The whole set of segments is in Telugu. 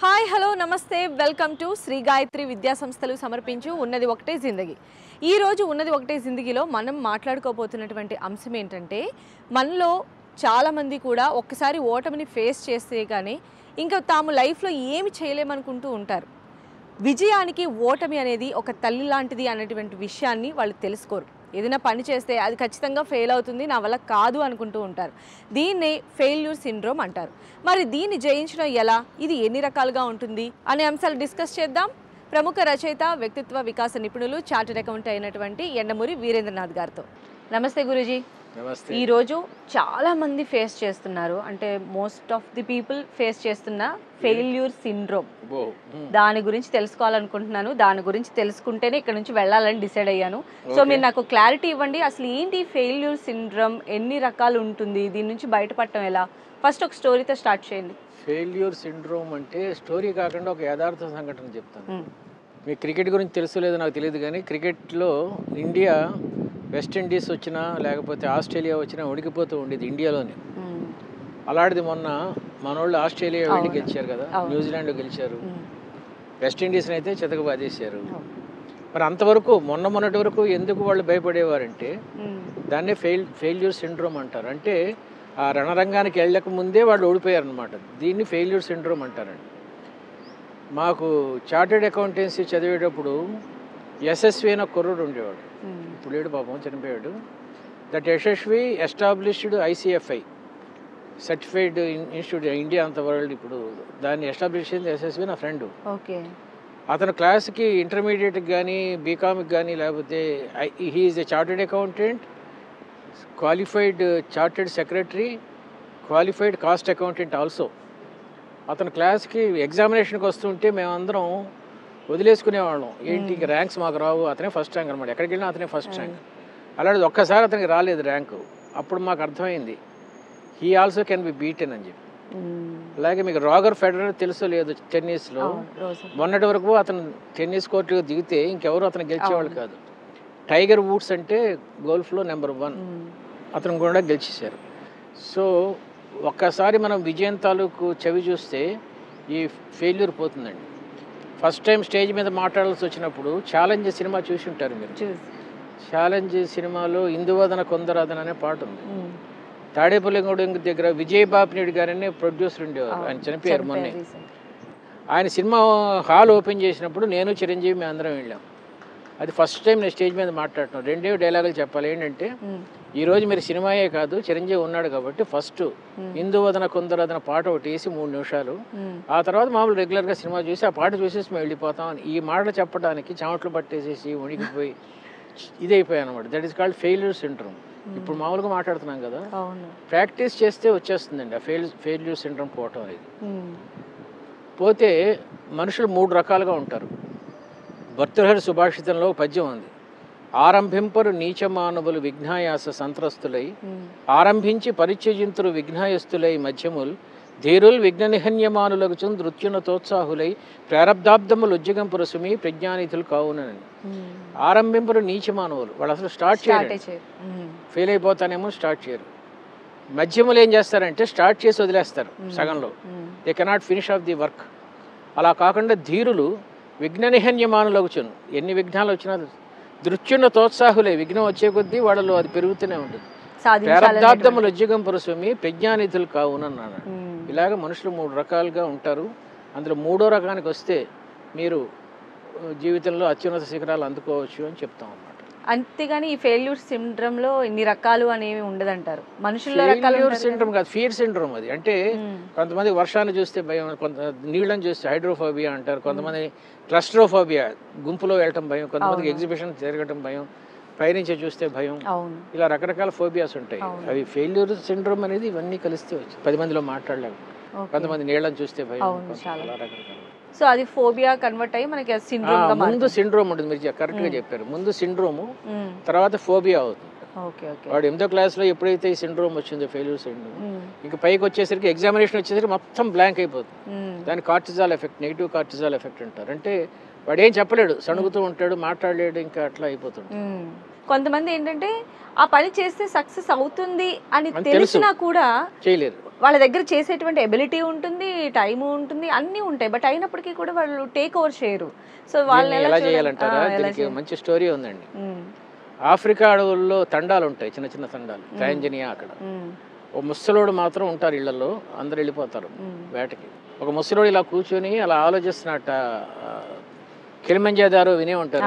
హాయ్ హలో నమస్తే వెల్కమ్ టు శ్రీ గాయత్రి విద్యా సంస్థలు సమర్పించు ఉన్నది ఒకటే జిందగీ. ఈరోజు ఉన్నది ఒకటే జిందగీలో మనం మాట్లాడుకోబోతున్నటువంటి అంశం ఏంటంటే, మనలో చాలామంది కూడా ఒక్కసారి ఓటమిని ఫేస్ చేస్తే కానీ ఇంకా తాము లైఫ్లో ఏమి చేయలేమనుకుంటూ ఉంటారు. విజయానికి ఓటమి అనేది ఒక తల్లి లాంటిది అనేటువంటి విషయాన్ని వాళ్ళు తెలుసుకోరు. ఏదైనా పని చేస్తే అది ఖచ్చితంగా ఫెయిల్ అవుతుంది, నా వల్ల కాదు అనుకుంటూ ఉంటారు. దీన్నే ఫెయిల్యూర్ సిండ్రోమ్ అంటారు. మరి దీన్ని జయించడం ఎలా, ఇది ఎన్ని రకాలుగా ఉంటుంది అనే అంశాలు డిస్కస్ చేద్దాం. ప్రముఖ రచయిత, వ్యక్తిత్వ వికాస నిపుణులు, చార్టెడ్ అకౌంట్ అయినటువంటి ఎండమూరి వీరేంద్రనాథ్ గారితో. నమస్తే గురూజీ. ఈరోజు చాలా మంది ఫేస్ చేస్తున్నారు, అంటే most of the people face చేస్తున్న ఫెయిల్యూర్ సిండ్రోమ్. దాని గురించి తెలుసుకోవాలనుకుంటున్నాను. దాని గురించి తెలుసుకుంటేనే ఇక్కడ నుంచి వెళ్ళాలని డిసైడ్ అయ్యాను. సో మీరు నాకు క్లారిటీ ఇవ్వండి, అసలు ఏంటి ఫెయిల్యూర్ సిండ్రోమ్, ఎన్ని రకాలు ఉంటుంది, దీని నుంచి బయటపడటం ఎలా? ఫస్ట్ ఒక స్టోరీతో స్టార్ట్ చేయండి. ఫెయిల్యూర్ సిండ్రోమ్ అంటే స్టోరీ కాకుండా ఒక యథార్థ సంఘటన చెప్తాను. మీకు క్రికెట్ గురించి తెలుసు లేదో నాకు తెలియదు, కానీ క్రికెట్లో ఇండియా వెస్టిండీస్ వచ్చినా లేకపోతే ఆస్ట్రేలియా వచ్చినా ఉడికిపోతూ ఉండేది ఇండియాలోనే. అలాంటిది మొన్న మనోళ్ళు ఆస్ట్రేలియా వెళ్ళి గెలిచారు కదా, న్యూజిలాండ్ గెలిచారు, వెస్టిండీస్ని అయితే చితకబాదేశారు. మరి అంతవరకు మొన్నటి వరకు ఎందుకు వాళ్ళు భయపడేవారంటే దాన్నే ఫెయిల్యూర్ సిండ్రోమ్ అంటారు. అంటే ఆ రణరంగానికి వెళ్ళక ముందే వాళ్ళు ఓడిపోయారు అనమాట. దీన్ని ఫెయిల్యూర్ సిండ్రోమ్ అంటారండి. మాకు చార్టెడ్ అకౌంటెన్సీ చదివేటప్పుడు యశస్వి అయిన కుర్రుడు ఉండేవాడు, ఇప్పుడు లేడు పాపం, చనిపోయాడు. That Yashasvi established ICFI certified institute India అంత వరల్డ్. ఇప్పుడు దాన్ని ఎస్టాబ్లిష్ చేసింది యశస్వి, నా ఫ్రెండ్. అతను క్లాస్కి ఇంటర్మీడియట్కి కానీ బీకామ్కి కానీ లేకపోతే he's a chartered accountant, qualified chartered secretary, qualified cost accountant also. అతను క్లాస్కి ఎగ్జామినేషన్కి వస్తుంటే మేమందరం వదిలేసుకునేవాళ్ళం. ఏంటి ర్యాంక్స్ మాకు రావు, అతనే ఫస్ట్ ర్యాంక్ అనమాట, ఎక్కడికి వెళ్ళినా అతనే ఫస్ట్ ర్యాంక్. అలాంటిది ఒక్కసారి అతనికి రాలేదు ర్యాంకు. అప్పుడు మాకు అర్థమైంది he also can be beaten అని చెప్పి. అలాగే మీకు రాగర్ ఫెడరర్ తెలుసో లేదు, టెన్నిస్లో మొన్నటి వరకు అతను టెన్నిస్ కోర్టులో దిగితే ఇంకెవరు అతను గెలిచేవాళ్ళు కాదు. టైగర్ వుడ్స్ అంటే గోల్ఫ్లో నెంబర్ 1, అతను కూడా గెలిచేశారు. సో ఒక్కసారి మనం విజయం తాలూకు చెవి చూస్తే ఈ ఫెయిల్యూర్ పోతుందండి. ఫస్ట్ టైం స్టేజ్ మీద మాట్లాడాల్సి వచ్చినప్పుడు ఛాలెంజ్ సినిమా చూసి ఉంటారు మీరు. ఛాలెంజ్ సినిమాలో ఇందువదన కొందరాదన అనే పాట ఉంది. తాడేపల్లిగూడెం దగ్గర విజయ్ బాపినేడు గారని ప్రొడ్యూసర్ ఉండేవారు, ఆయన చనిపోయారు మొన్న. ఆయన సినిమా హాల్ ఓపెన్ చేసినప్పుడు నేను చిరంజీవి మేము అందరం వెళ్ళాం. అది ఫస్ట్ టైం నేను స్టేజ్ మీద మాట్లాడటం. 2 డైలాగులు చెప్పాలి. ఏంటంటే, ఈరోజు మీరు సినిమాయే కాదు, చిరంజీవి ఉన్నాడు కాబట్టి ఫస్ట్ ఇందువదన కొందరదన పాట ఒకటి వేసి 3 నిమిషాలు, ఆ తర్వాత మామూలు రెగ్యులర్గా సినిమా చూసి ఆ పాట చూసేసి మేము వెళ్ళిపోతాం అని ఈ మాటలు చెప్పడానికి చెమటలు పట్టేసేసి వణికిపోయి ఇదైపోయాయి అనమాట. That is called failure syndrome. ఇప్పుడు మామూలుగా మాట్లాడుతున్నాం కదా, ప్రాక్టీస్ చేస్తే వచ్చేస్తుందండి ఆ ఫెయిల్యూర్ సిండ్రోమ్ పోవటం అనేది. పోతే మనుషులు 3 రకాలుగా ఉంటారు. భర్తృహరి సుభాషితంలో పద్యం ఉంది, ఆరంభింపరు నీచ మానవులు విఘ్నాయాస సంత్రస్తులై, ఆరంభించి పరిచయింతురు విఘ్నాయస్తులై మధ్యముల్, ధీరుల్ విఘ్న నిహన్యమానులకు నృత్యునతోత్సాహులై, ప్రారబ్ధాబ్దములు ఉజ్జగంపుర సుమి ప్రజ్ఞానిధులు కావునని. ఆరంభింపరు నీచ మానవులు, వాళ్ళు అసలు స్టార్ట్ చేయరు, ఫెయిల్ అయిపోతానేమో స్టార్ట్ చేయరు. మధ్యములు ఏం చేస్తారంటే స్టార్ట్ చేసి వదిలేస్తారు సగంలో, they cannot finish off the work. అలా కాకుండా ధీరులు విఘ్న నిహన్యమానులగుచును, ఎన్ని విఘ్నాలు వచ్చినా దృత్యున్న తోత్సాహులే, విఘ్నం వచ్చే కొద్దీ వాళ్ళలో అది పెరుగుతూనే ఉంటుంది. ప్రారబ్ధాబ్దములు ఉజ్జగంపుర స్వామి ప్రజ్ఞానిధులు కావునన్నాడు. ఇలాగ మనుషులు 3 రకాలుగా ఉంటారు. అందులో 3వ రకానికి వస్తే మీరు జీవితంలో అత్యున్నత శిఖరాలు అందుకోవచ్చు అని చెప్తాం అన్నమాట. అంతేగాని ఈ ఫెయిల్యూర్ సిండ్రోమ్ లో ఇన్ని రకాలు అనేవి ఉండదంటారు. మనుషుల్లో ఫెయిల్యూర్ సిండ్రోమ్ కాదు, ఫియర్ సిండ్రోమ్ అది. అంటే కొంతమంది వర్షాన్ని చూస్తే భయం, కొంత నీళ్ళని చూస్తే హైడ్రోఫోబియా అంటారు, కొంతమంది క్లస్ట్రోఫోబియా గుంపులో వెళ్ళటం భయం, కొంతమందికి ఎగ్జిబిషన్ జరగటం భయం, పైనుంచి చూస్తే భయం, ఇలా రకరకాల ఫోబియాస్ ఉంటాయి. అవి ఫెయిల్యూర్ సిండ్రోమ్ అనేది ఇవన్నీ కలిస్తే వచ్చి 10 మందిలో మాట్లాడలేము. కొంతమంది నీళ్ళని చూస్తే భయం, అలా రకరకాల. సో అది ఫోబియా కన్వర్ట్ అయ్యి మనకి సిండ్రోమ్ గా ముందు సిండ్రోమ్ ఉంటుంది. మీరు కరెక్ట్ గా చెప్పారు, ముందు సిండ్రోము తర్వాత ఫోబియా అవుతుంది. Okay okay. వాడు 8వ క్లాస్లో ఎప్పుడైతే ఈ సిండ్రోమ్ వచ్చిందో, ఫెయిల్యూర్ సిండ్రోమ్, ఇంకా పైకి వచ్చేసరికి ఎగ్జామినేషన్ వచ్చేసరికి మొత్తం బ్లాంక్ అయిపోతుంది. దాని cortisol effect, negative cortisol effect అంటారు. అంటే వాడు ఏం చెప్పలేడు, సణుగుతూ ఉంటాడు, మాట్లాడలేడు, ఇంకా అట్లా అయిపోతుంది. కొంతమంది ఏంటంటే ఆ పని చేస్తే సక్సెస్ అవుతుంది అని తెలిసినా కూడా చేయలేరు. వాళ్ళ దగ్గర చేసేటువంటి ఎబిలిటీ ఉంటుంది, టైం ఉంటుంది, అన్నీ ఉంటాయి, బట్ అయినప్పటికీ కూడా వాళ్ళు టేక్ ఓవర్ చేయరు. సో వాళ్ళని ఎలా చేయాలంటారా? దీనికి మంచి స్టోరీ ఉందండి. ఆఫ్రికా అడవుల్లో తండాలు ఉంటాయి, చిన్న చిన్న తండాలు, టాంజానియా. అక్కడ ఓ ముసలోడు మాత్రం ఉంటారు ఇళ్లలో, అందరు వెళ్ళిపోతారు వేటకి. ఒక ముసలోడు ఇలా కూర్చొని అలా ఆలోచిస్తున్నట్ట. కిలిమంజారో వినే ఉంటారు,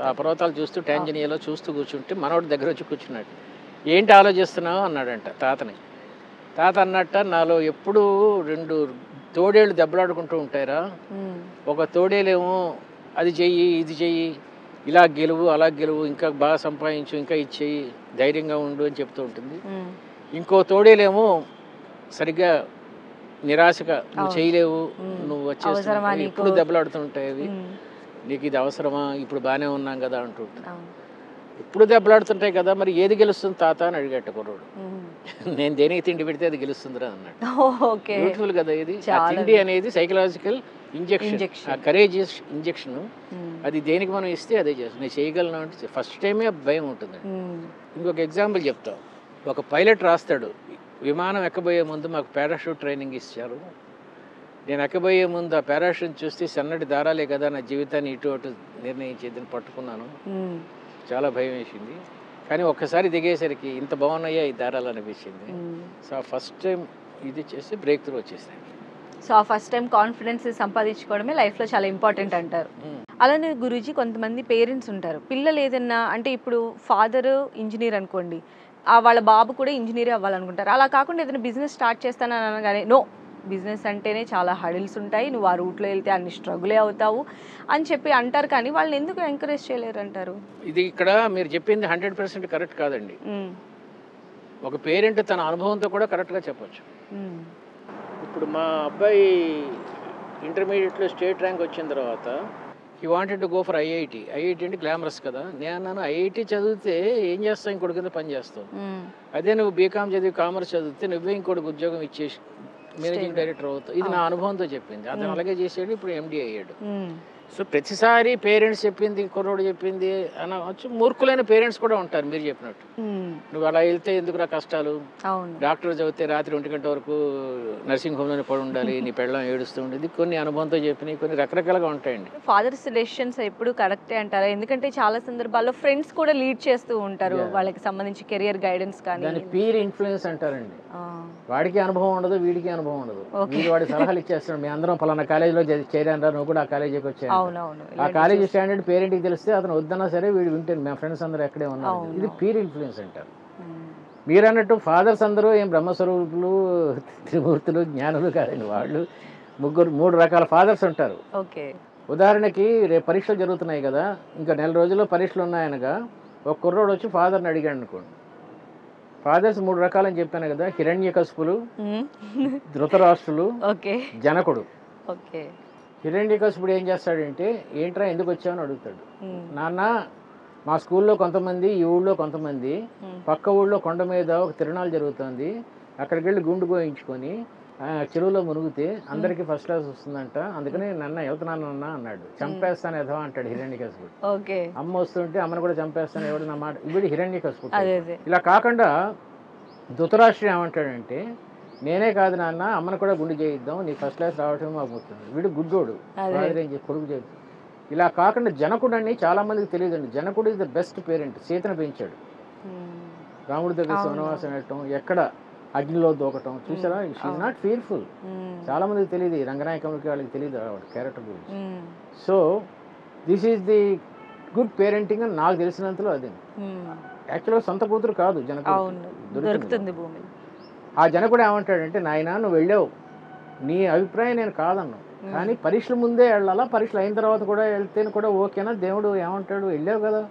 ఆ పర్వతాలు చూస్తూ టాంజానియాలో చూస్తూ కూర్చుంటే మనోడి దగ్గర వచ్చి కూర్చున్నాడు. ఏంటి ఆలోచిస్తున్నావు అన్నాడంట తాతని. తాత అన్నట్ట, నాలో ఎప్పుడు 2 తోడేళ్ళు దెబ్బలాడుకుంటూ ఉంటాయిరా. ఒక తోడేలేమో అది చెయ్యి, ఇది చెయ్యి, ఇలా గెలువు, అలా గెలువు, ఇంకా బాగా సంపాదించు, ఇంకా ఇచ్చేయి, ధైర్యంగా ఉండు అని చెప్తూ ఉంటుంది. ఇంకో తోడేలేమో సరిగ్గా నిరాశగా, నువ్వు చేయలేవు, నువ్వు వచ్చేసి ఎప్పుడు దెబ్బలాడుతుంటాయి అవి, నీకు ఇది అవసరమా, ఇప్పుడు బాగానే ఉన్నాం కదా అంటూ ఉంటుంది. ఇప్పుడు దెబ్బలాడుతుంటాయి కదా, మరి ఏది గెలుస్తుంది తాత అని అడిగట్ట కుర్రోడు. నేను దేనికి తిండి పెడితే అది గెలుస్తుందిరా అన్నాడు. బ్యూటిఫుల్ కదా ఇది. తిండి అనేది సైకలాజికల్ ఇంజెక్షన్, ఆ కరేజియస్ ఇంజెక్షన్. అది దేనికి మనం ఇస్తే అదే చేస్తాం. నేను చేయగలను అంటే ఫస్ట్ టైమే భయం ఉంటుంది. ఇంకొక ఎగ్జాంపుల్ చెప్తాం. ఒక పైలట్ రాస్తాడు, విమానం ఎక్కబోయే ముందు మాకు పారాషూట్ ట్రైనింగ్ ఇచ్చారు. నేను ఎక్కబోయే ముందు ఆ పారాషూట్ చూస్తే సన్నటి దారాలే కదా నా జీవితాన్ని ఇటు అటు నిర్ణయించేదని పట్టుకున్నాను. చాలా భయం వేసింది, కానీ ఒక్కసారి దిగేసరికి ఇంత బాగున్నాయా ఈ దారాలు అనిపించింది. సో ఫస్ట్ టైం ఇది చేసి బ్రేక్ త్రూ వచ్చేసాయి. సో ఆ ఫస్ట్ టైం కాన్ఫిడెన్స్ సంపాదించుకోవడమే లైఫ్లో చాలా ఇంపార్టెంట్ అంటారు. అలానే గురూజీ, కొంతమంది పేరెంట్స్ ఉంటారు, పిల్లలు ఏదన్నా అంటే ఇప్పుడు ఫాదర్ ఇంజనీర్ అనుకోండి, వాళ్ళ బాబు కూడా ఇంజనీర్ అవ్వాలనుకుంటారు. అలా కాకుండా ఏదైనా బిజినెస్ స్టార్ట్ చేస్తానని అనగానే నో, బిజినెస్ అంటేనే చాలా హడిల్స్ ఉంటాయి, నువ్వు ఆ రూట్లో వెళ్తే అన్ని స్ట్రగులే అవుతావు అని చెప్పి అంటారు. కానీ వాళ్ళని ఎందుకు ఎంకరేజ్ చేయలేరు అంటారు? ఇది ఇక్కడ మీరు చెప్పింది 100% కరెక్ట్ కాదండి. ఒక పేరెంట్ తన అనుభవంతో కూడా కరెక్ట్గా చెప్పొచ్చు. ఇప్పుడు మా అబ్బాయి ఇంటర్మీడియట్లో స్టేట్ ర్యాంక్ వచ్చిన తర్వాత he wanted to go for IIT. IIT అంటే గ్లామరస్ కదా. నేను అన్నాను, ఐఐటి చదివితే ఏం చేస్తావు, ఇంకోటి కింద పని చేస్తావు. అదే నువ్వు బీకామ్ చదివి కామర్స్ చదివితే నువ్వే ఇంకోటి ఉద్యోగం ఇచ్చేసి మేనేజింగ్ డైరెక్టర్ అవుతావు. ఇది నా అనుభవంతో చెప్పింది. అతను అలాగే చేసాడు, ఇప్పుడు ఎండి అయ్యాడు. సో ప్రతిసారి పేరెంట్స్ చెప్పింది, కుర్రోడు చెప్పింది అనవచ్చు. మూర్ఖులైన పేరెంట్స్ కూడా ఉంటారు మీరు చెప్పినట్టు. నువ్వు అలా వెళ్తే ఎందుకురా కష్టాలు, డాక్టర్ చదివితే రాత్రి 1 గంట వరకు నర్సింగ్ హోమ్లోనే పడి ఉండాలి, నీ పెళ్ళం ఏడుస్తూ ఉండేది. కొన్ని అనుభవంతో చెప్పినవి, కొన్ని రకరకాలుగా ఉంటాయండి. ఫాదర్స్ డెసిషన్స్ ఎప్పుడు కరెక్టే అంటారా? ఎందుకంటే చాలా సందర్భాల్లో ఫ్రెండ్స్ కూడా లీడ్ చేస్తూ ఉంటారు వాళ్ళకి సంబంధించి కెరియర్ గైడెన్స్ కానీ. దాన్ని పీర్ ఇన్ఫ్లుయెన్స్ అంటారండి. వాడికి అనుభవం ఉండదు, వీడికి అనుభవం ఉండదు. వీడు వాడి సలహాలు ఇచ్చేస్తాడు, మీ అందరం పలానా కాలేజీలో చేరాను, నువ్వు కూడా ఆ కాలేజీకి వచ్చాను. ఆ కాలేజీ స్టాండర్డ్ పేరెంట్కి తెలిస్తే అతను వద్దన్నా సరే వీడు వింటాను, మా ఫ్రెండ్స్ అందరూ ఎక్కడే ఉన్నారు. ఇది పీర్ ఇన్ఫ్లుయెన్స్ అంటారు. మీరు అన్నట్టు ఫాదర్స్ అందరూ ఏం బ్రహ్మస్వరూపులు, త్రిమూర్తులు, జ్ఞానులు కాదండి. వాళ్ళు 3 రకాల ఫాదర్స్ ఉంటారు. ఉదాహరణకి రేపు పరీక్షలు జరుగుతున్నాయి కదా, ఇంకా నెల రోజుల్లో పరీక్షలు ఉన్నాయనగా ఒక కుర్రోడు వచ్చి ఫాదర్ని అడిగాడు అనుకోండి. ఫాదర్స్ 3 రకాలని చెప్పాను కదా, హిరణ్యకశిపులు, ధృతరాష్ట్రులు, జనకుడు. హిరణ్యకశిపుడు ఏం చేస్తాడంటే, ఏంట్రా ఎందుకు వచ్చావని అడుగుతాడు. నాన్న, మా స్కూల్లో కొంతమంది, ఈ ఊళ్ళో కొంతమంది, పక్క ఊళ్ళో కొండ మీద ఒక తిరునాళ్ళు జరుగుతుంది, అక్కడికి వెళ్ళి గుండు గోయించుకొని చెరువులో మునిగితే అందరికీ ఫస్ట్ క్లాస్ వస్తుందంట, అందుకని నన్ను వెళ్తున్నానన్నా అన్నాడు. చంపేస్తాను ఎదవా అంటాడు హిరణ్యకశిపుడు. అమ్మ వస్తుంటే అమ్మను కూడా చంపేస్తాను ఎవడు నా మాట, వీడు హిరణ్యకశిపుడు. ఇలా కాకుండా ధృతరాష్ట్రుడు ఏమంటాడంటే, నేనే కాదు నాన్న, అమ్మను కూడా గుండు చేయిద్దాం, నీ ఫస్ట్ క్లాస్ రావటం మాకు పోతుంది. వీడు గుడ్డోడు, కొడుకు చేయి. ఇలా కాకుండా జనకుడు అని చాలా మందికి తెలియదండి. జనకుడు ఇస్ ద బెస్ట్ పేరెంట్. సీతను పెంచాడు, రాముడి దగ్గర వనవాసం వెళ్ళటం, ఎక్కడ అగ్నిలో దూకటం చూసారా. She's not fearful. చాలా మందికి తెలియదు, రంగనాయకులకి వాళ్ళకి తెలియదు క్యారెక్టర్ గురించి. So this is the good parenting అని నాకు తెలిసినంతలో. అది యాక్చువల్గా సొంత కూతురు కాదు, జనకుడు దొరుకుతుంది భూమి. ఆ జనకుడు ఏమంటాడంటే, నాయన నువ్వు వెళ్ళావు, నీ అభిప్రాయం నేను కాదన్నాను, కానీ పరీక్షల ముందే వెళ్ళాలా, పరీక్షలు అయిన తర్వాత కూడా వెళ్తే కూడా ఓకేనా? దేవుడు ఏమంటాడు, వెళ్ళావు కదా,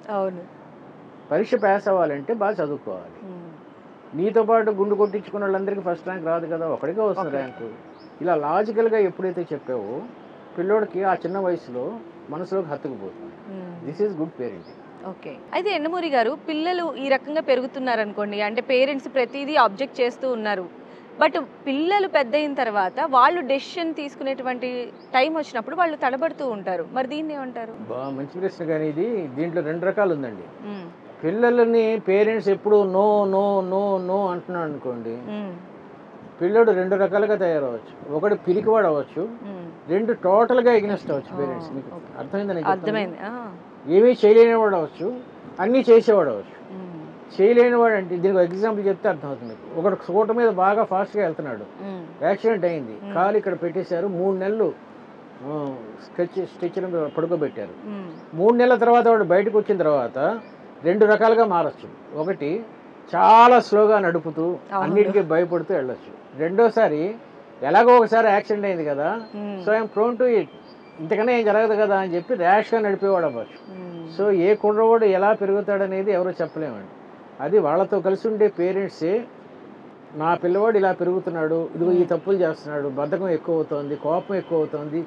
పరీక్ష పాస్ అవ్వాలంటే బాగా చదువుకోవాలి. నీతో పాటు గుండు కొట్టించుకున్న వాళ్ళందరికీ ఫస్ట్ ర్యాంక్ రాదు కదా, ఒకడికే వస్తుంది ర్యాంకు. ఇలా లాజికల్గా ఎప్పుడైతే చెప్పావో పిల్లోడికి ఆ చిన్న వయసులో మనసులోకి హత్తుకుపోతుంది. This is good parenting. Okay. అయితే యండమూరి గారు పిల్లలు ఈ రకంగా పెరుగుతున్నారనుకోండి, అంటే పేరెంట్స్ ప్రతీదీ అబ్జెక్ట్ చేస్తూ ఉన్నారు. బట్ పిల్లలు పెద్దయిన తర్వాత వాళ్ళు డెసిషన్ తీసుకునేటువంటి టైం వచ్చినప్పుడు వాళ్ళు తడబడుతూ ఉంటారు. మరి దీన్నేమంటారు? మంచి ప్రశ్న. కానీ దీంట్లో 2 రకాలు ఉందండి. హ్మ్. పిల్లలని పేరెంట్స్ ఎప్పుడు నో నో నో నో అంటున్నాడు అనుకోండి, హ్మ్. పిల్లడు 2 రకాలుగా తయారవచ్చు. ఒకటి పిరికివాడు అవ్వచ్చు, హ్మ్. 2 టోటల్గా ఎగ్నెస్ట్ అవ్వచ్చు పేరెంట్స్. మీకు ఓకే. అర్థమైందని చెప్తాను. అర్థమైంది. ఏమీ చేయలేనివాడు అవ్వచ్చు, అన్నీ చేసేవాడు అవ్వచ్చు. హ్మ్. చేయలేనివాడు అంటే దీనికి ఒక ఎగ్జాంపుల్ చెప్తే అర్థమవుతుంది మీకు. ఒకడు స్కూటర్ మీద బాగా ఫాస్ట్గా వెళ్తున్నాడు, హ్మ్. యాక్సిడెంట్ అయింది, కాలు ఇక్కడ పెట్టేశారు, 3 నెలలు స్టిచ్ల మీద పడుకోబెట్టారు. హ్మ్. 3 నెలల తర్వాత వాడు బయటకు వచ్చిన తర్వాత 2 రకాలుగా మారచ్చు. ఒకటి చాలా స్లోగా నడుపుతూ అన్నిటికీ భయపడుతూ వెళ్ళొచ్చు. రెండోసారి ఎలాగో ఒకసారి యాక్సిడెంట్ అయింది కదా, so I'm prone to it, ఇంతకన్నా ఏం జరగదు కదా అని చెప్పి ర్యాష్గా నడిపేవాడు అవ్వచ్చు. సో ఏ కుర్రవాడు ఎలా పెరుగుతాడనేది ఎవరో చెప్పలేమండి. అది వాళ్ళతో కలిసి ఉండే పేరెంట్సే, నా పిల్లవాడు ఇలా పెరుగుతున్నాడు, ఇదిగో ఈ తప్పులు చేస్తున్నాడు, బద్ధకం ఎక్కువ అవుతోంది, కోపం ఎక్కువ అవుతోంది,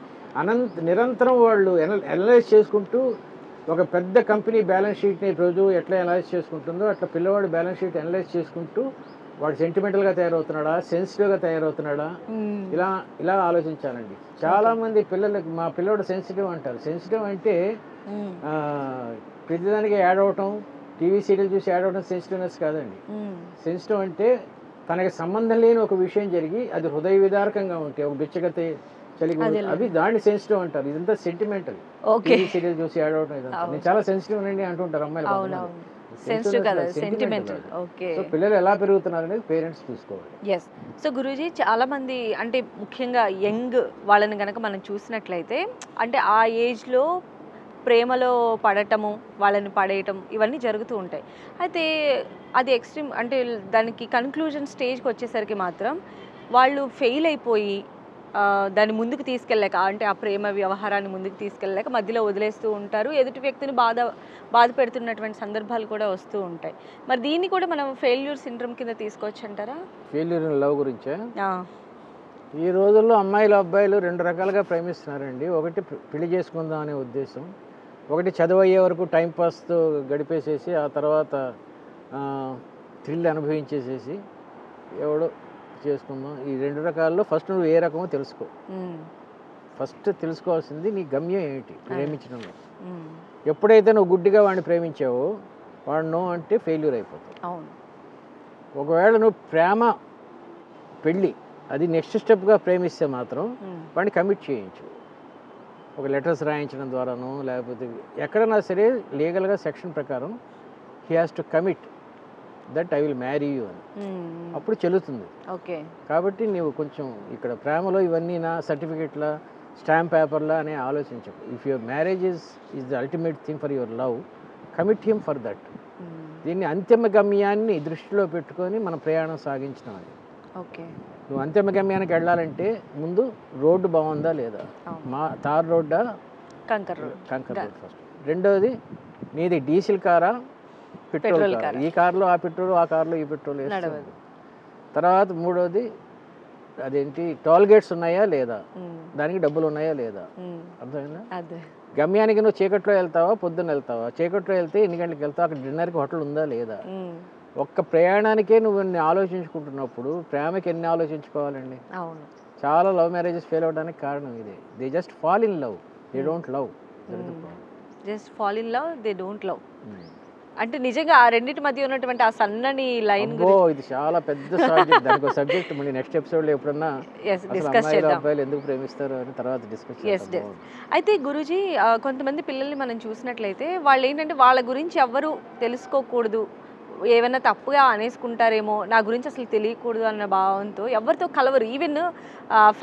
నిరంతరం వాళ్ళు అనలైజ్ చేసుకుంటూ, ఒక పెద్ద కంపెనీ బ్యాలెన్స్ షీట్ని రోజు ఎట్లా అనలైజ్ చేసుకుంటుందో అట్లా పిల్లవాడు బ్యాలెన్స్ షీట్ అనలైజ్ చేసుకుంటూ వాడు సెంటిమెంటల్గా తయారవుతున్నాడా, సెన్సిటివ్గా తయారవుతున్నాడా, ఇలా ఆలోచించాలండి. చాలామంది పిల్లలకి మా పిల్లవాడు సెన్సిటివ్ అంటారు. సెన్సిటివ్ అంటే ప్రతిదానికి యాడ్ అవటం, టీవీ సీరియల్ చూసి యాడ్ అవటం సెన్సిటివ్నెస్ కాదండి. సెన్సిటివ్ అంటే తనకి సంబంధం లేని ఒక విషయం జరిగి అది హృదయ విదారకంగా ఉంటే, ఒక బిచ్చగతే చలిగి అవి దాన్ని సెన్సిటివ్ అంటారు. ఇదంతా సెంటిమెంటల్. టీవీ సీరియల్ చూసి యాడ్ అవటం ఇదంతా. నేను చాలా సెన్సిటివ్ అండి అంటుంటారు అమ్మాయిలు. సో పిల్లలు ఎలా పెరుగుతున్నారు అనేది పేరెంట్స్ చూసుకోవాలి. ఎస్. సో గురూజీ, చాలా మంది అంటే ముఖ్యంగా యంగ్ వాళ్ళని కనుక మనం చూసినట్లయితే, అంటే ఆ ఏజ్లో ప్రేమలో పడటము, వాళ్ళని పడేయటం ఇవన్నీ జరుగుతూ ఉంటాయి. అయితే అది ఎక్స్ట్రీమ్, అంటే దానికి కన్క్లూజన్ స్టేజ్కి వచ్చేసరికి మాత్రం వాళ్ళు ఫెయిల్ అయిపోయి దాన్ని ముందుకు తీసుకెళ్ళలేక, అంటే ఆ ప్రేమ వ్యవహారాన్ని ముందుకు తీసుకెళ్ళలేక మధ్యలో వదిలేస్తూ ఉంటారు. ఎదుటి వ్యక్తిని బాధ పెడుతున్నటువంటి సందర్భాలు కూడా వస్తూ ఉంటాయి. మరి దీన్ని కూడా మనం ఫెయిల్యూర్ సిండ్రోమ్ కింద తీసుకోవచ్చు అంటారా? ఫెయిల్యూర్ ఇన్ లవ్ గురించే. ఈ రోజుల్లో అమ్మాయిలు అబ్బాయిలు 2 రకాలుగా ప్రేమిస్తున్నారండి. ఒకటి పెళ్లి చేసుకుందాం అనే ఉద్దేశం, ఒకటి చదువు అయ్యే వరకు టైంపాస్తో గడిపేసేసి ఆ తర్వాత థ్రిల్ అనుభవించేసేసి ఎవడో చేసుకుందాం. ఈ 2 రకాల్లో ఫస్ట్ నువ్వు ఏ రకమో తెలుసుకో. ఫస్ట్ తెలుసుకోవాల్సింది నీ గమ్యం ఏమిటి ప్రేమించడంలో. ఎప్పుడైతే నువ్వు గుడ్డిగా వాడిని ప్రేమించావో వాడు నో అంటే ఫెయిల్యూర్ అయిపోతావు. ఒకవేళ నువ్వు ప్రేమ పెళ్ళి అది నెక్స్ట్ స్టెప్గా ప్రేమిస్తే మాత్రం వాడిని కమిట్ చేయించు. ఒక లెటర్స్ రాయించడం ద్వారానో లేకపోతే ఎక్కడైనా సరే లీగల్గా సెక్షన్ ప్రకారం he has to commit that I will marry you అని, అప్పుడు చెల్లుతుంది. ఓకే. కాబట్టి నీవు కొంచెం ఇక్కడ ప్రేమలో ఇవన్నీ నా సర్టిఫికెట్లా స్టాంప్ పేపర్లా అనే ఆలోచించకు. If your marriage is the ultimate thing for your love, commit him for that. దీన్ని అంతిమ గమ్యాన్ని దృష్టిలో పెట్టుకొని మన ప్రయాణం సాగించడం అది. ఓకే. నువ్వు అంతిమ గమ్యానికి వెళ్ళాలంటే ముందు రోడ్డు బాగుందా లేదా, తార్ రోడ్డా కంకర్ రోడ్ ఫస్ట్. రెండోది నీది డీజిల్ కారా పెట్రోల్ కారా, ఈ కార్లో ఆ పెట్రోల్ ఆ కార్లో ఈ పెట్రోల్ వేస్తుంది. తర్వాత మూడోది అదేంటి టోల్ గేట్స్ ఉన్నాయా లేదా, దానికి డబ్బులు ఉన్నాయా లేదా. అర్థమైందా? గమ్యానికి నువ్వు చీకట్లో వెళ్తావా పొద్దున్న వెళ్తావా, చీకట్లో వెళ్తే ఎన్ని గంటలకు వెళ్తావు, అక్కడ డిన్నర్కి హోటల్ ఉందా లేదా. ఒక్క ప్రయాణానికే నువ్వు ఎన్ని ఆలోచించుకుంటున్నప్పుడు ప్రేమకి ఎన్ని ఆలోచించుకోవాలండి. చాలా లవ్ మ్యారేజెస్ ఫెయిల్ అవడానికి కారణం ఇదే. They just fall in love, they don't love. Just fall in love, they don't love. అంటే నిజంగా ఆ రెండింటి మధ్య ఉన్నటువంటి ఆ సన్నని లైన్ ఇది చాలా పెద్ద సబ్జెక్ట్. దానికి సబ్జెక్ట్ మళ్ళీ నెక్స్ట్ ఎపిసోడ్లో ఎప్పుడన్నా డిస్కస్ చేద్దాం. అబ్బాయిలు ఎందుకు ప్రేమిస్తారు అని తర్వాత డిస్కస్ చేద్దాం. అయితే గురూజీ, కొంతమంది పిల్లల్ని మనం చూసినట్లయితే వాళ్ళు ఏంటంటే వాళ్ళ గురించి ఎవ్వరూ తెలుసుకోకూడదు, ఏమైనా తప్పుగా అనేసుకుంటారేమో, నా గురించి అసలు తెలియకూడదు అన్న భావంతో ఎవరితో కలవరు. ఈవెన్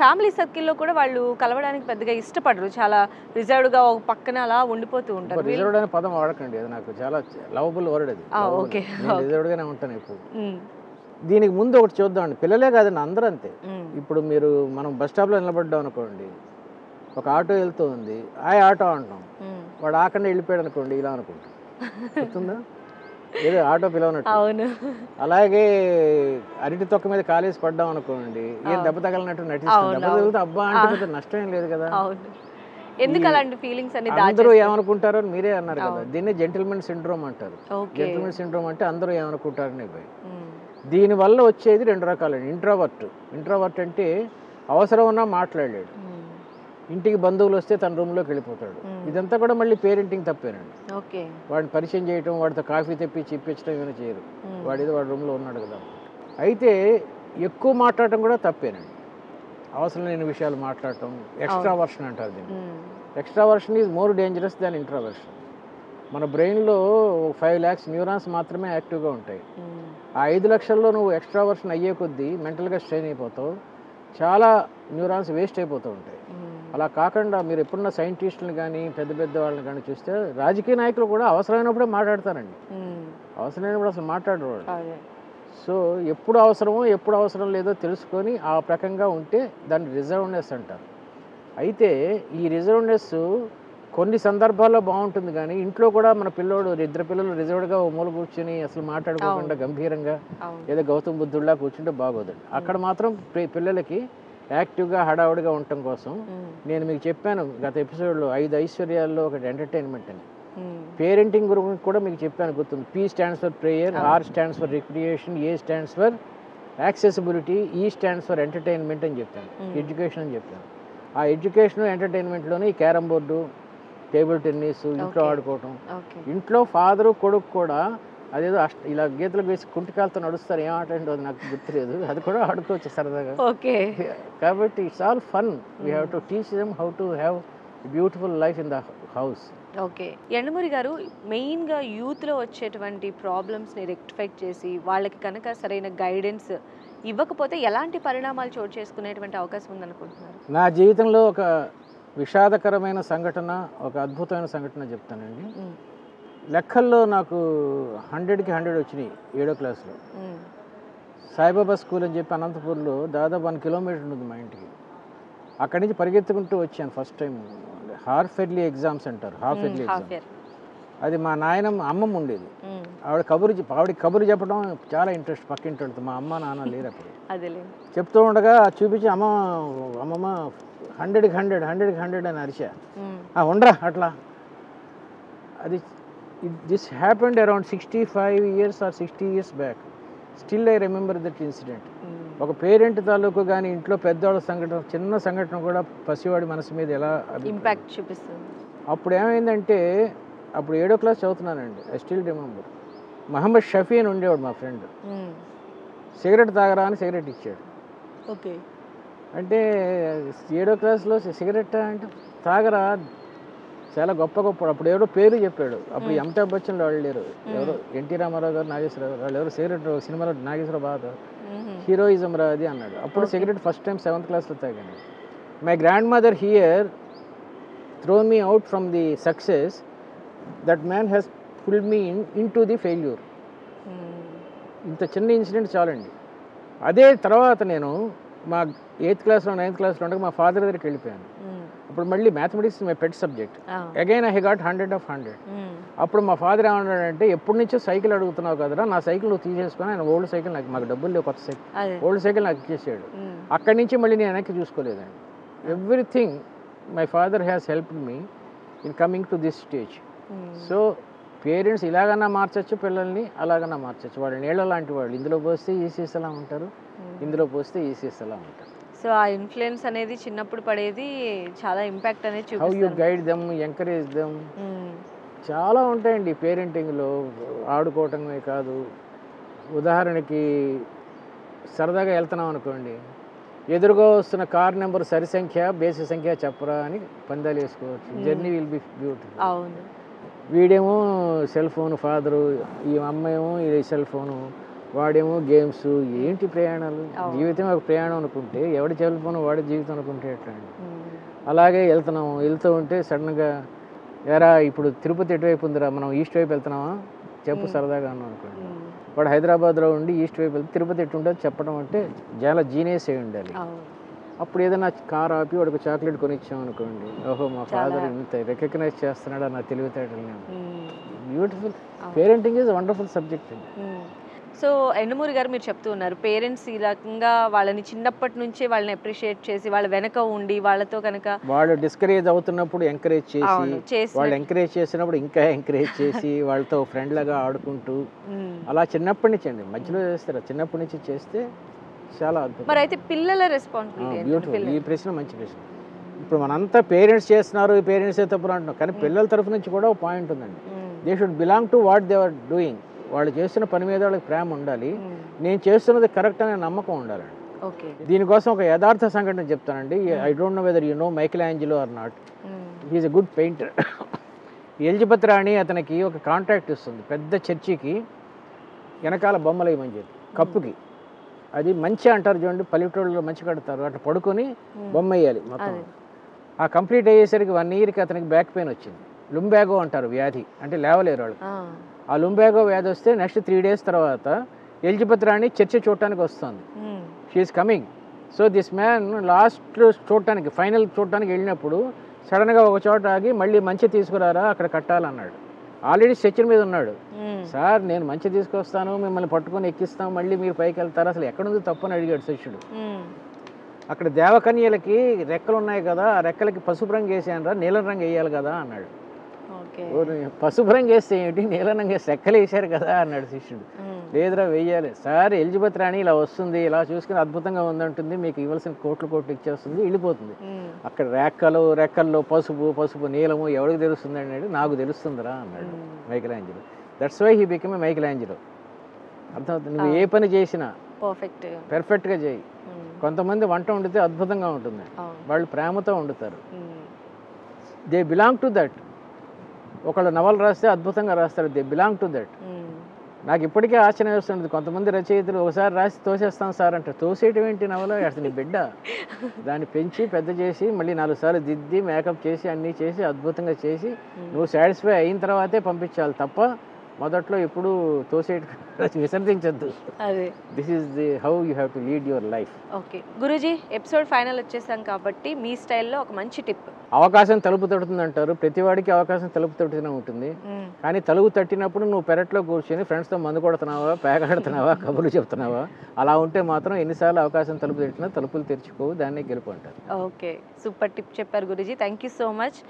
ఫ్యామిలీ సర్కిల్లో కూడా వాళ్ళు కలవడానికి పెద్దగా ఇష్టపడరు. చాలా రిజర్వ్డ్గా ఒక పక్కన అలా ఉండిపోతూ ఉంటారు. రిజర్వ్డ్ అనే పదం వాడకండి, అది నాకు చాలా లవబుల్ వర్డ్ అది. ఓకే. రిజర్వ్డ్గానే ఉంటాను ఇప్పుడు. దీనికి ముందు ఒకటి చూద్దామండి, పిల్లలే కాదండి అందరూ అంతే. ఇప్పుడు మనం బస్ స్టాప్లో నిలబడ్డాం అనుకోండి, ఒక ఆటో వెళ్తూ ఉంది, ఆటో అంటాం, వాడు ఆకుండా వెళ్ళిపోయాడు అనుకోండి, ఇలా అనుకుంటాం. గుర్తుందా? ఏదో ఆటో పిలవనట్టు. అవును. అలాగే అరటి తొక్క మీద కాలేసి పడ్డాం అనుకోండి, ఏం దెబ్బ తగలనట్టు నటిస్తాం. దెబ్బ తగిలితే అబ్బా అంటే నష్టం ఏం లేదు కదా. ఎందుకు అలాంటి ఫీలింగ్స్ అన్ని అందరూ ఏమనుకుంటారో అని మీరే అన్నారు కదా, దీన్ని జెంటిల్మెన్ సిండ్రోమ్ అంటారు. జెంటిల్మెన్ సిండ్రోమ్ అంటే అందరూ ఏమనుకుంటారని భయం. దీనివల్ల వచ్చేది రెండు రకాలండి. ఇంట్రోవర్ట్ అంటే అవసరం ఉన్నా మాట్లాడలేడు, ఇంటికి బంధువులు వస్తే తన రూమ్లోకి వెళ్ళిపోతాడు. ఇదంతా కూడా మళ్ళీ పేరెంటింగ్ తప్పేనండి. వాడిని పరిచయం చేయటం, వాడితో కాఫీ తెప్పించి ఇప్పించడం ఏమైనా చేయరు, వాడేదో వాడి రూమ్లో ఉన్నాడు కదా. అయితే ఎక్కువ మాట్లాడటం కూడా తప్పేనండి. అవసరం లేని విషయాలు మాట్లాడటం ఎక్స్ట్రావర్షన్ అంటారు దీన్ని. ఎక్స్ట్రావర్షన్ ఈజ్ మోర్ డేంజరస్ దాన్ ఇంట్రావర్షన్. మన బ్రెయిన్లో 5 lakhs న్యూరాన్స్ మాత్రమే యాక్టివ్గా ఉంటాయి. ఆ 5 లక్షల్లో నువ్వు ఎక్స్ట్రావర్షన్ అయ్యే కొద్దీ మెంటల్గా స్ట్రెయిన్ అయిపోతావు, చాలా న్యూరాన్స్ వేస్ట్ అయిపోతూ ఉంటాయి. అలా కాకుండా మీరు ఎప్పుడున్న సైంటిస్టులను కానీ పెద్ద పెద్ద వాళ్ళని కానీ చూస్తే రాజకీయ నాయకులు కూడా అవసరమైనప్పుడే మాట్లాడతారండి, అవసరమైనప్పుడు అసలు మాట్లాడరు. సో ఎప్పుడు అవసరమో ఎప్పుడు అవసరం లేదో తెలుసుకొని ఆ ప్రకంగా ఉంటే దాన్ని రిజర్వ్నెస్ అంటారు. అయితే ఈ రిజర్వ్నెస్ కొన్ని సందర్భాల్లో బాగుంటుంది, కానీ ఇంట్లో కూడా మన ఇద్దరు పిల్లలు రిజర్వ్డ్గా మూల కూర్చొని అసలు మాట్లాడుకోకుండా గంభీరంగా ఏదో గౌతమ్ బుద్ధుడిలా కూర్చుంటే బాగోదండి. అక్కడ మాత్రం పిల్లలకి యాక్టివ్గా హడావుడిగా ఉండటం కోసం నేను మీకు చెప్పాను గత ఎపిసోడ్లో 5 ఐశ్వర్యాల్లో ఒకటి ఎంటర్టైన్మెంట్ అని. పేరెంటింగ్ గురించి కూడా మీకు చెప్పాను, గుర్తుంది. P stands for prayer, R stands for recreation, A stands for accessibility, E stands for entertainment అని చెప్పాను, ఎడ్యుకేషన్ అని చెప్పాను. ఆ ఎడ్యుకేషన్ ఎంటర్టైన్మెంట్లోనే ఈ క్యారమ్ బోర్డు, టేబుల్ టెన్నిస్ ఇంట్లో ఆడుకోవటం. ఇంట్లో ఫాదరు కొడుకు కూడా అదేదో ఇలా గీతలు వేసి కుంటికాలతో నడుస్తారు, ఏం ఆట ఏంటో అది నాకు గుర్తులేదు, అది కూడా ఆడుకోవచ్చు సరదాగా. కాబట్టి it's all fun. We have to teach them how to have beautiful life in the house. Okay, Yandamuri గారు, మెయిన్గా యూత్లో వచ్చేటువంటి ప్రాబ్లమ్స్ని రెక్టిఫై చేసి వాళ్ళకి కనుక సరైన గైడెన్స్ ఇవ్వకపోతే ఎలాంటి పరిణామాలు చోటు చేసుకునేటువంటి అవకాశం ఉందనుకుంటున్నారు? నా జీవితంలో ఒక విషాదకరమైన సంఘటన, ఒక అద్భుతమైన సంఘటన చెప్తానండి. లెక్కల్లో నాకు 100కి 100 వచ్చినాయి 7వ క్లాస్లో. సాయిబాబా స్కూల్ అని చెప్పి అనంతపూర్లో దాదాపు 1 కిలోమీటర్ ఉంటుంది మా ఇంటికి. అక్కడి నుంచి పరిగెత్తుకుంటూ వచ్చాను first time. Half yearly exams అంటారు, హాఫ్ ఇయర్లీ ఎగ్జామ్. అది మా అమ్మమ్మ ఉండేది, ఆవిడ కబురు చెప్పడం చాలా ఇంట్రెస్ట్. పక్కింటి వాళ్ళతో, మా అమ్మ నాన్న లేరు అప్పుడు. చెప్తూ ఉండగా చూపించి అమ్మమ్మ 100కి 100 అని అరిచా. ఉండరా అట్లా. అది this happened around 65 years or 60 years back. Still I remember that incident. ఒక పేరెంట్ తాలూకు కానీ ఇంట్లో పెద్దవాళ్ళ సంఘటన, చిన్న సంఘటన కూడా పసివాడి మనసు మీద ఎలా ఇంపాక్ట్ చూపిస్తుంది. అప్పుడు ఏమైందంటే, అప్పుడు 7వ క్లాస్ చదువుతున్నానండి. I still remember. Mohammed Shafi అని ఉండేవాడు మా ఫ్రెండ్. సిగరెట్ తాగరా అని సిగరెట్ ఇచ్చాడు. ఓకే, అంటే 7వ క్లాస్లో సిగరెట్ అంటే తాగరా, చాలా గొప్ప అప్పుడు ఎవరో పేరు చెప్పాడు. అప్పుడు అమితాబ్ బచ్చన్ వాళ్ళు లేరు, ఎవరో ఎన్టీ రామారావు గారు, నాగేశ్వరరావు వాళ్ళు ఎవరో సిగరెట్ సినిమాలో నాగేశ్వరరావు బాగా హీరోయిజం రా అది అన్నాడు. అప్పుడు సిగరెట్ ఫస్ట్ టైం 7th క్లాస్లో తాగాను. My grandmother here thrown me out from the success, that man has pulled me in to the failure. ఇంత చిన్న ఇన్సిడెంట్ చాలండి. అదే తర్వాత నేను మా 8th క్లాస్లో 9th క్లాస్లో ఉండగా మా ఫాదర్ దగ్గరికి వెళ్ళిపోయాను. అప్పుడు మళ్ళీ mathematics my pet subject. Again I got 100 of 100. అప్పుడు మా ఫాదర్ ఏమన్నాడంటే, ఎప్పటి నుంచో సైకిల్ అడుగుతున్నావు కదరా, నా సైకిల్ నువ్వు తీసేసుకొని, ఆయన ఓల్డ్ సైకిల్ నాకు, మాకు డబ్బులు లేవు, కొత్త సైకిల్, ఓల్డ్ సైకిల్ నాకు ఇచ్చేసాడు. అక్కడి నుంచి మళ్ళీ నేను వెనక్కి చూసుకోలేదండి. Everything my father has helped me in coming to this stage. So parents ఇలాగన్నా మార్చచ్చు పిల్లల్ని, అలాగన్నా మార్చచ్చు. వాళ్ళు నీళ్ళ లాంటి వాళ్ళు, ఇందులో పోస్తే ఈసీఎస్లా ఉంటారు, ఇందులో పోస్తే ఈసీఎస్లా ఉంటారు. సో ఆ ఇన్ఫ్లుయెన్స్ అనేది చిన్నప్పుడు పడేది చాలా ఇంపాక్ట్ అనేది చూపిస్తుంది. How you guide them, encourage them, చాలా ఉంటాయండి పేరెంటింగ్లో. ఆడుకోవటమే కాదు, ఉదాహరణకి సరదాగా వెళ్తున్నాం అనుకోండి, ఎదురుగా వస్తున్న కార్ నెంబర్ సరి సంఖ్య బేసి సంఖ్య చెప్పరా అని పందాలు వేసుకోవచ్చు. Journey will be beautiful. అవును, వీడేమో సెల్ ఫోన్ ఫాదరు, ఈ అమ్మేమో ఈ సెల్ ఫోను, వాడేమో గేమ్స్. ఏంటి ప్రయాణాలు? జీవితం ఒక ప్రయాణం అనుకుంటే, ఎవడి సెల్ ఫోన్ వాడి జీవితం అనుకుంటే ఎట్లా అండి? అలాగే వెళ్తూ ఉంటే సడన్గా, ఎరా ఇప్పుడు తిరుపతి ఎటువైపు ఉందిరా, మనం ఈస్ట్ వైపు వెళ్తున్నామా చెప్పు సరదాగా అన్నాం అనుకోండి. వాడు హైదరాబాద్లో ఉండి ఈస్ట్ వైపు వెళ్తే తిరుపతి ఎటు ఉంటుంది చెప్పడం అంటే చాలా జీనియస్ అయి ఉండాలి. అప్పుడు ఏదైనా కార్ ఆపి వాడికి చాక్లెట్ కొనిచ్చాం అనుకోండి, ఓహో మా ఫాదర్ ఇంత రికగ్నైజ్ చేస్తున్నాడు నా తెలివితేటలు. Beautiful. Parenting is wonderful subject అండి. సో ఎండమూరి గారు మీరు చెప్తూ ఉన్నారు పేరెంట్స్ ఈ రకంగా వాళ్ళని చిన్నప్పటి నుంచే వాళ్ళని అప్రిషియేట్ చేసి వాళ్ళ వెనక ఉండి వాళ్ళతో కనుక వాళ్ళు డిస్కరేజ్ అవుతున్నప్పుడు ఎంకరేజ్ చేసి అవును చేసి వాళ్ళు ఎంకరేజ్ చేసినప్పుడు ఇంకా ఎంకరేజ్ చేసి వాళ్ళతో ఫ్రెండ్ లాగా ఆడుకుంటూ అలా చిన్నప్పటి నుంచి అండి మధ్యలో చేస్తారు చిన్నప్పటి నుంచి చేస్తే చాలా అద్భుతం. మరి అయితే పిల్లల రెస్పాన్సిబిలిటీ బ్యూటిఫుల్. ఈ ప్రశ్న మంచి ప్రశ్న. ఇప్పుడు మనంతా పేరెంట్స్ చేస్తున్నారు పేరెంట్సే తప్పులు అంటున్నాం కానీ పిల్లల తరఫు నుంచి కూడా ఒక పాయింట్ ఉందండి. They should belong to what they are doing. వాళ్ళు చేస్తున్న పని మీద వాళ్ళకి ప్రేమ ఉండాలి, నేను చేస్తున్నది కరెక్ట్ అనే నమ్మకం ఉండాలండి. ఓకే దీనికోసం ఒక యథార్థ సంఘటన చెప్తానండి. I don't know whether you know Michelangelo or not. He's a good painter. Elizabeth రాణి అతనికి ఒక కాంట్రాక్ట్ ఇస్తుంది పెద్ద చర్చికి వెనకాల బొమ్మలు వేయమని చెప్పి కప్పుకి. అది మంచి అంటారు చూడండి, పల్లెటూళ్ళలో మంచి కడతారు, అట్లా పడుకొని బొమ్మ వేయాలి మొత్తం. ఆ కంప్లీట్ అయ్యేసరికి 1 ఇయర్కి అతనికి బ్యాక్ పెయిన్ వచ్చింది. లుంబాగో అంటారు వ్యాధి, అంటే లేవలేరు వాళ్ళు. ఆ లుంబాగో వ్యాధి వస్తే నెక్స్ట్ 3 days తర్వాత ఎలిజబెత్ రాణి చర్చ చూడటానికి వస్తుంది. She's coming. So this man last చూడటానికి ఫైనల్ చూడటానికి వెళ్ళినప్పుడు సడన్గా ఒక చోట ఆగి మళ్ళీ మంచి తీసుకురారా అక్కడ కట్టాలన్నాడు. ఆల్రెడీ స్ట్రెచర్ మీద ఉన్నాడు. సార్ నేను మంచి తీసుకొస్తాను మిమ్మల్ని పట్టుకొని ఎక్కిస్తాం మళ్ళీ మీరు పైకి వెళ్తారు, అసలు ఎక్కడుంది తప్పని అడిగాడు శిష్యుడు. అక్కడ దేవకన్యలకి రెక్కలు ఉన్నాయి కదా, ఆ రెక్కలకి పసుపు రంగు వేసాను రా, నీలం రంగు వేయాలి కదా అన్నాడు. పసుపు రంగు వేస్తే ఏంటి, నీలం రంగు వేసి రెక్కలు వేసారు కదా అన్నాడు శిష్యుడు. లేదురా వెయ్యాలి. సార్ ఎలిజబెత్ రాణి ఇలా వస్తుంది, ఇలా చూసుకుని అద్భుతంగా ఉందంటుంది, మీకు ఇవ్వాల్సిన కోట్లు ఇచ్చేస్తుంది, వెళ్ళిపోతుంది. అక్కడ రెక్కల్లో పసుపు నీలము ఎవరికి తెలుస్తుంది అన్నాడు. నాకు తెలుస్తుందిరా అన్నాడు Michelangelo. That's why he become a Michelangelo. అర్థమవుతుంది. నువ్వు ఏ పని చేసినా పర్ఫెక్ట్గా చేయి. కొంతమంది వంట వండితే అద్భుతంగా ఉంటుంది, వాళ్ళు ప్రేమతో వండుతారు. They belong to that. ఒకళ్ళు నవలు రాస్తే అద్భుతంగా రాస్తారు, దే బిలాంగ్ టు దట్. నాకు ఇప్పటికే ఆశ్చర్యం వేస్తుంది, కొంతమంది రచయితలు ఒకసారి రాసి తోసేస్తాం సార్ అంటే, తోసేయటం ఏంటి నవల, అసలు నీ బిడ్డ దాన్ని పెంచి పెద్ద చేసి మళ్ళీ 4 సార్లు దిద్ది మేకప్ చేసి అన్నీ చేసి అద్భుతంగా చేసి నువ్వు సాటిస్ఫై అయిన తర్వాతే పంపించాలి తప్ప మొదట్లో ఎప్పుడు విసర్జించద్దు. This is the how you have to lead your life. Okay Guruji, episode final వచ్చేసాం కాబట్టి మీ స్టైల్లో ఒక మంచి టిప్. అవకాశం తలుపు తడుతుంది అంటారు, ప్రతివాడికి అవకాశం తలుపు తడుతూనే ఉంటుంది. కానీ తలుపు తట్టినప్పుడు నువ్వు పెరట్లో కూర్చొని ఫ్రెండ్స్తో మందు కొడుతున్నావా, పేకాడుతున్నావా, కబుర్లు చెప్తున్నావా, అలా ఉంటే మాత్రం ఎన్నిసార్లు అవకాశం తలుపు తట్టినా తలుపులు తెరుచుకోవు, దాన్ని గెలుపు అంటారు. ఓకే, సూపర్ టిప్ చెప్పారు Guruji. Thank you so much.